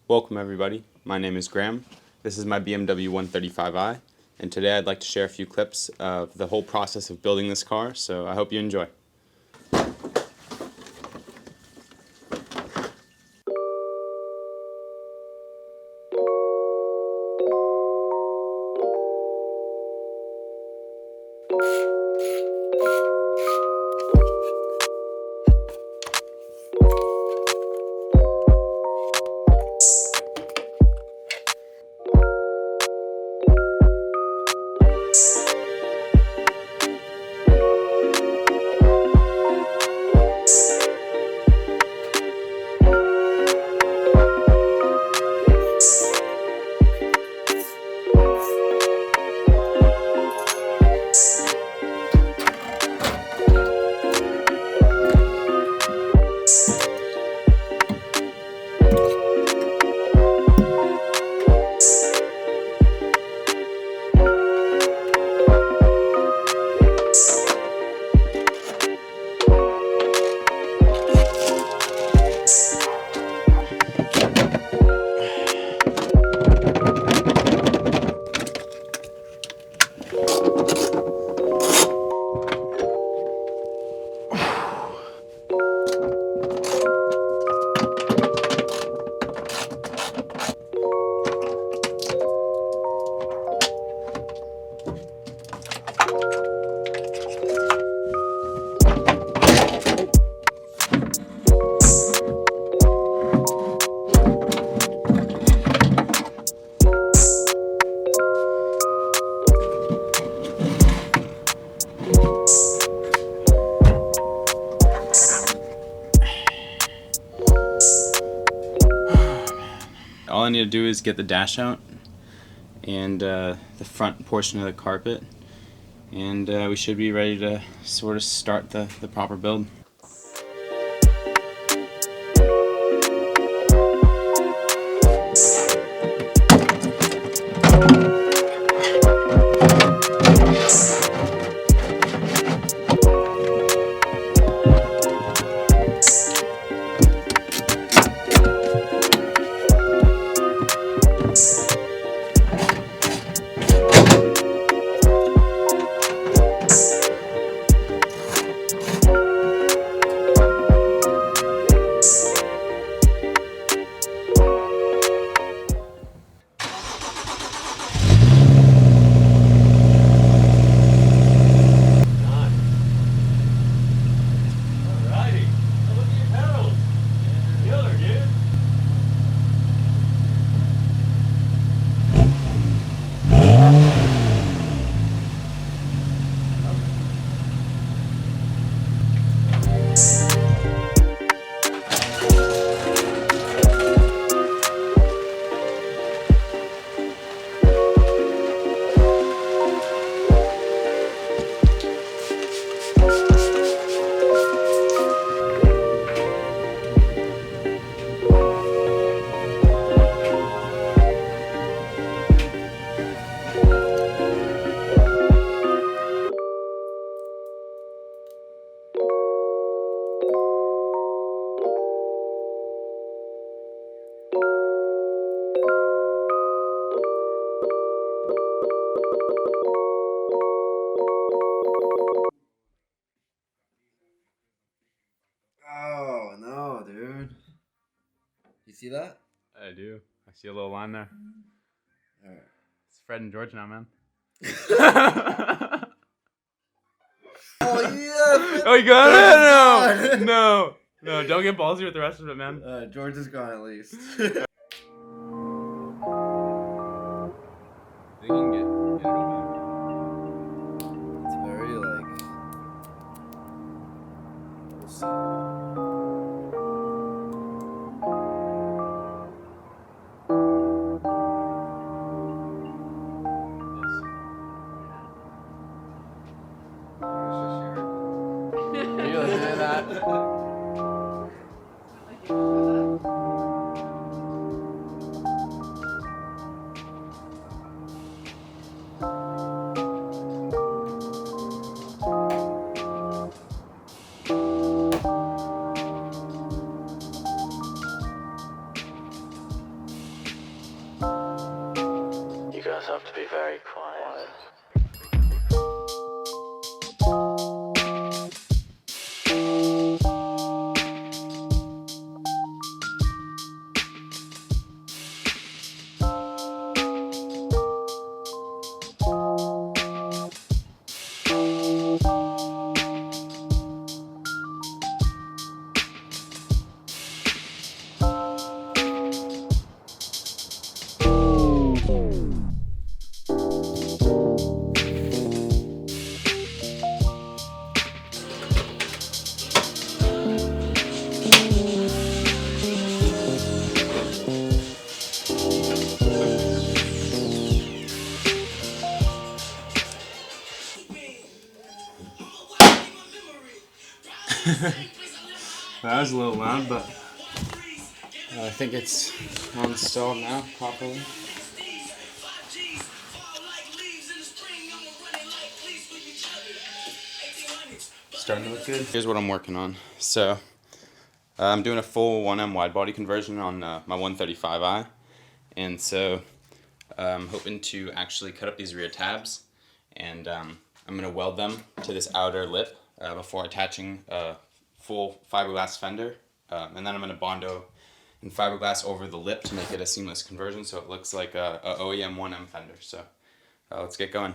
Welcome everybody, my name is Graham. This is my BMW 135i, and today I'd like to share a few clips of the whole process of building this car, so I hope you enjoy. All I need to do is get the dash out and the front portion of the carpet, and we should be ready to sort of start the proper build. Oh no, dude. You see that? I do. I see a little line there. Alright. It's Fred and George now, man. Oh yeah! Oh, you got it? No! No, don't get ballsy with the rest of it, man. George is gone at least. They can get it open. It's very like. We'll see. You hear that? have to be very quiet. That was a little loud, but I think it's installed now properly. Starting to look good. Here's what I'm working on. So I'm doing a full 1M wide body conversion on my 135i, and so I'm hoping to actually cut up these rear tabs, and I'm going to weld them to this outer lip before attaching a full fiberglass fender, and then I'm going to Bondo and fiberglass over the lip to make it a seamless conversion so it looks like a OEM 1M fender. So let's get going.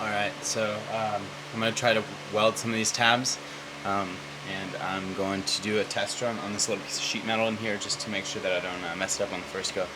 Alright, so I'm going to try to weld some of these tabs, and I'm going to do a test run on this little piece of sheet metal in here just to make sure that I don't mess it up on the first go.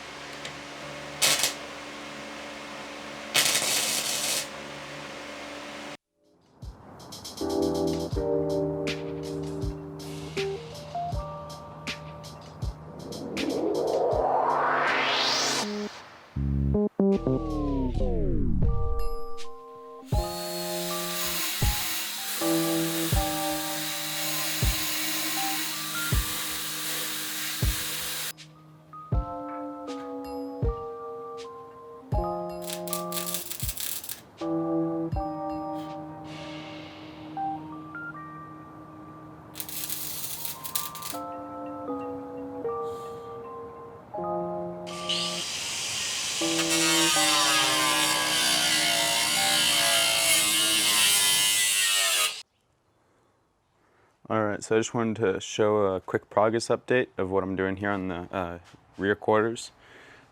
Alright, so I just wanted to show a quick progress update of what I'm doing here on the rear quarters.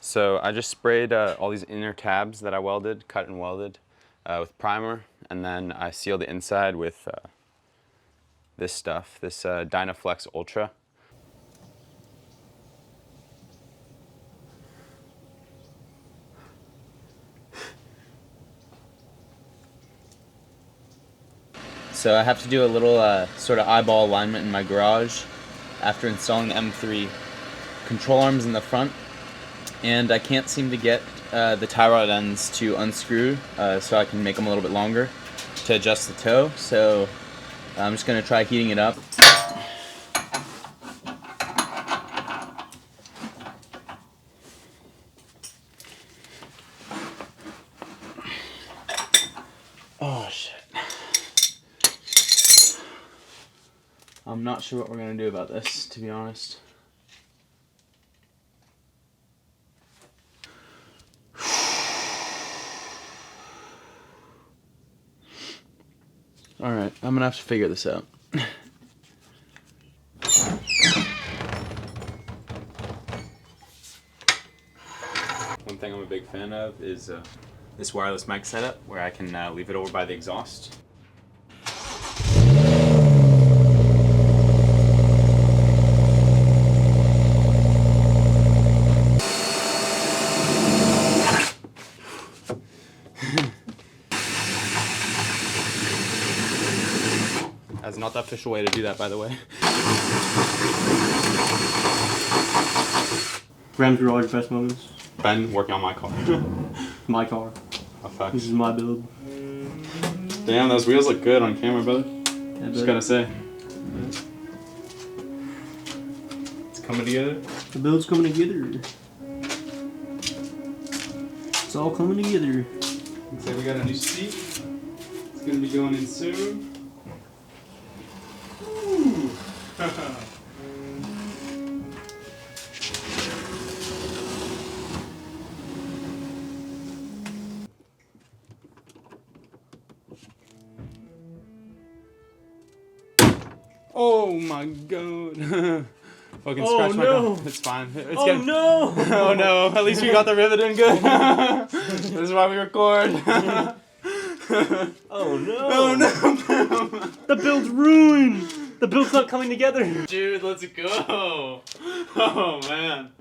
So I just sprayed all these inner tabs that I welded, cut and welded with primer, and then I sealed the inside with this stuff, this Dynaflex Ultra. So I have to do a little sort of eyeball alignment in my garage after installing the M3 control arms in the front, and I can't seem to get the tie rod ends to unscrew so I can make them a little bit longer to adjust the toe. So I'm just going to try heating it up. Oh shit. I'm not sure what we're going to do about this, to be honest. Alright, I'm going to have to figure this out. One thing I'm a big fan of is this wireless mic setup where I can leave it over by the exhaust. That's not the official way to do that, by the way. Rams Garage best moments. Ben working on my car. My car. Oh, fuck. This is my build. Damn, those wheels look good on camera, brother. Yeah, Just gotta say. It's coming together. The build's coming together. It's all coming together. Looks like we got a new seat. It's gonna be going in soon. Woo. Oh my god. Fucking Oh, scratch my no. car. It's fine. It's Oh getting... no! Oh no, at least we got the rivet in good. This is why we record. Oh no! Oh no. The build's ruined! The build's not coming together! Dude, let's go. Oh man.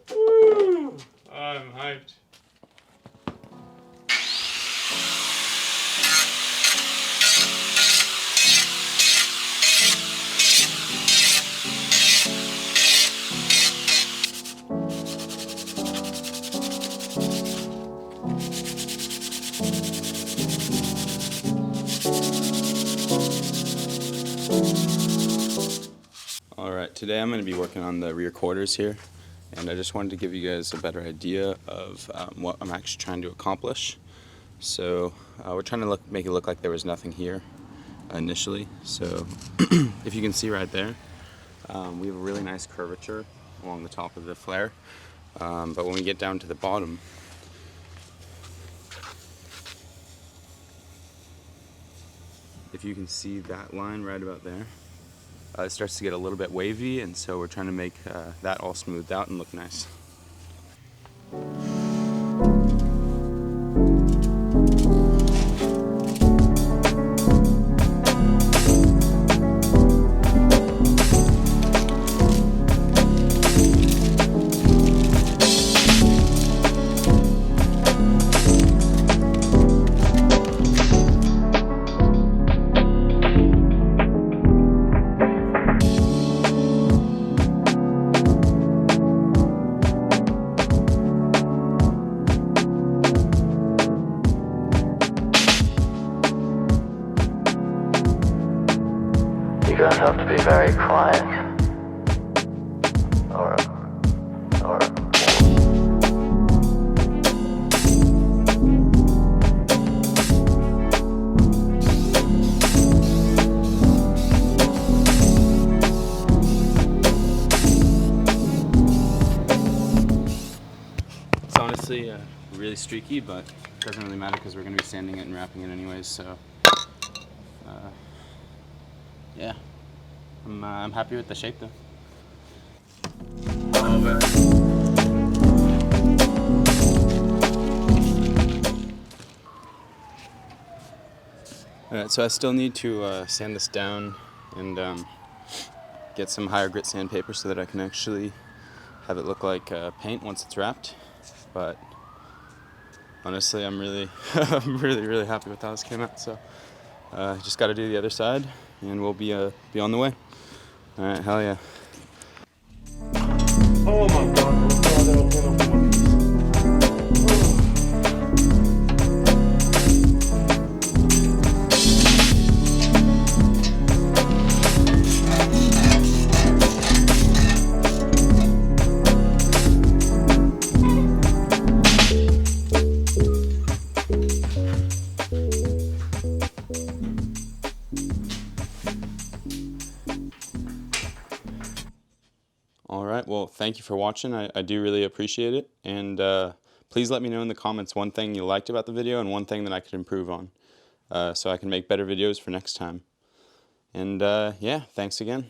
Woo. I'm hyped. Alright, today I'm going to be working on the rear quarters here, and I just wanted to give you guys a better idea of what I'm actually trying to accomplish. So we're trying to make it look like there was nothing here initially. So if you can see right there, we have a really nice curvature along the top of the flare, but when we get down to the bottom, if you can see that line right about there, it starts to get a little bit wavy, and so we're trying to make that all smoothed out and look nice. You're gonna have to be very quiet. Or It's honestly really streaky, but it doesn't really matter because we're going to be sanding it and wrapping it anyways, so yeah, I'm happy with the shape though. Alright, so I still need to sand this down and get some higher grit sandpaper so that I can actually have it look like paint once it's wrapped. But honestly, I'm really, really happy with how this came out. So just got to do the other side, and we'll be on the way. All right, hell yeah. Oh my god, Alright, well, thank you for watching. I do really appreciate it. And please let me know in the comments one thing you liked about the video and one thing that I could improve on, so I can make better videos for next time. And yeah, thanks again.